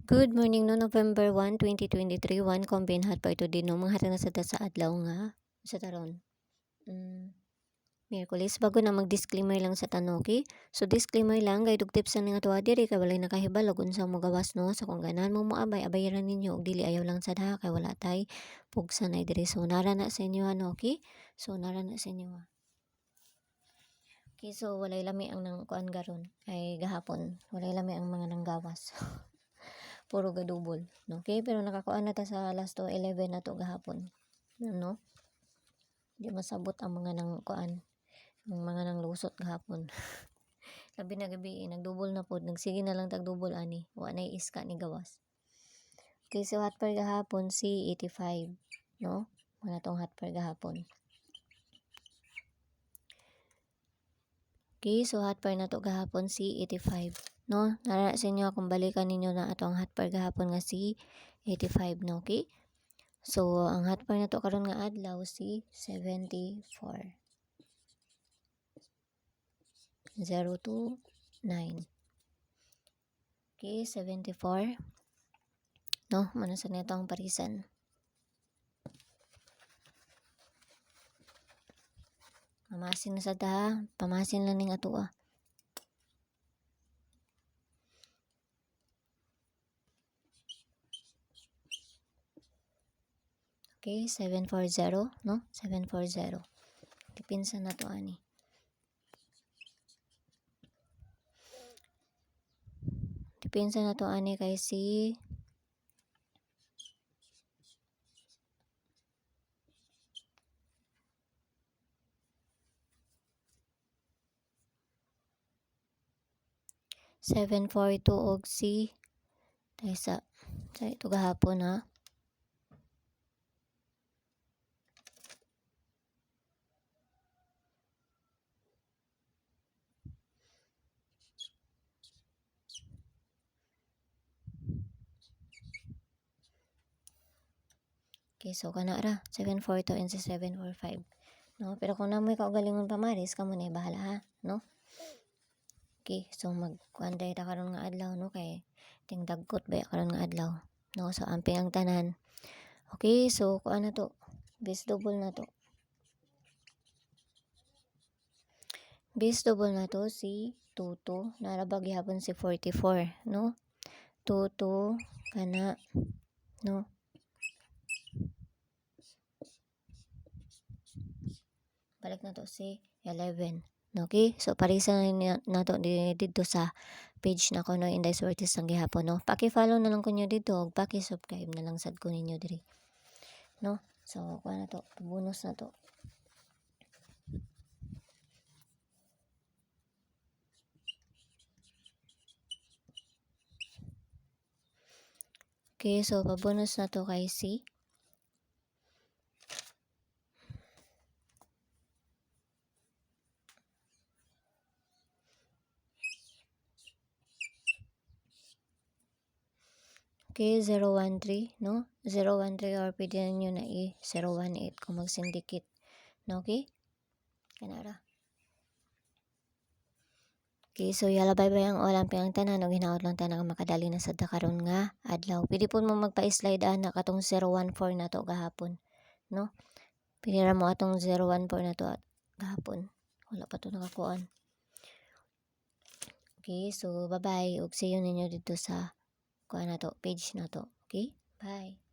Good morning no November 1, 2023. One combine hot pa ito din no. Mga na sa adlaw nga. Sa taron. Miyerkules. Bago na mag-disclaimer lang sa tanoki. So disclaimer lang. Gay dugtip sa nga tuwa diri. Kay walay nakahibal. Kung sa mo gawas no. Sa kung ganan mo abay. Abayaran ninyo. Og dili ayaw lang sa daha. Kay wala tay. Pugsa na diri. So nara na sa inyo ano. Okay? So nara na sa inyo. Okay, so walay lami ang nang kuan garon. Ay gahapon. Walay lami ang mga nanggawas. Puro gadubol. Okay, pero nakakuan na ta sa last 11 na to gahapon. No? Di masabot ang mga nang kuan. Ang mga nang lusot gahapon. Labi na gabi, nagdubol na pod. Nagsige na lang tagdubol ani. Wa na iska ni gawas. Okay, so hot per gahapon si 85. No? Mga tong hot per gahapon. Okay, so hot per na to gahapon si 85. No? Nara sa inyo kung balikan ninyo na atong hot per gahapon nga si 85 no, okay? So ang hot per na to karon nga adlaw si 74. 029. Okay, 74. No, manasan nito ang parisan. Pamasin na sa daha, pamasin lang ning ato ah. Okay, 740, no? 740. Dipinsa na to ani. Dipinsa na to ani kay si 742 og si tayo sa ito gahapon ha. Okay, so kana ra 742 and 745. No, pero kung namoy kaugalingon pamaris kamo na bahala ha, no? Okay, so magkuanday ta karon nga adlaw no kay ting dagkot ba karon nga adlaw. No, so amping ang tanan. Okay, so kuan na to. Base double na to. Base double na to si 22. Narabag gihapon si 44, no? 22 kana no. Balik na to si 11. Okay? So parisan na to dito sa page na ko no Inday Sortes ang gihapon no. Paki-follow na lang ko nyo dito ug paki-subscribe na lang sad ko ninyo diri. No? So kuha na to, bonus na to. Okay, so pabonus na to kay C. Okay, 013, no? 013 or pwede nyo na i-018 kung mag-syndicate. No, okay? Kanara. Okay, so yala bye-bye ang olang ang tanan. Og hinaot lang tanan nga makadali na sa dakaron nga adlaw. Pwede po mo magpa-slide ana katong 014 na to gahapon. No? Pwede ra mo atong 014 na to gahapon. Wala pa to nakakuan. Okay, so bye-bye. Og see you ninyo dito sa kuan na to, page na to. Okay? Bye.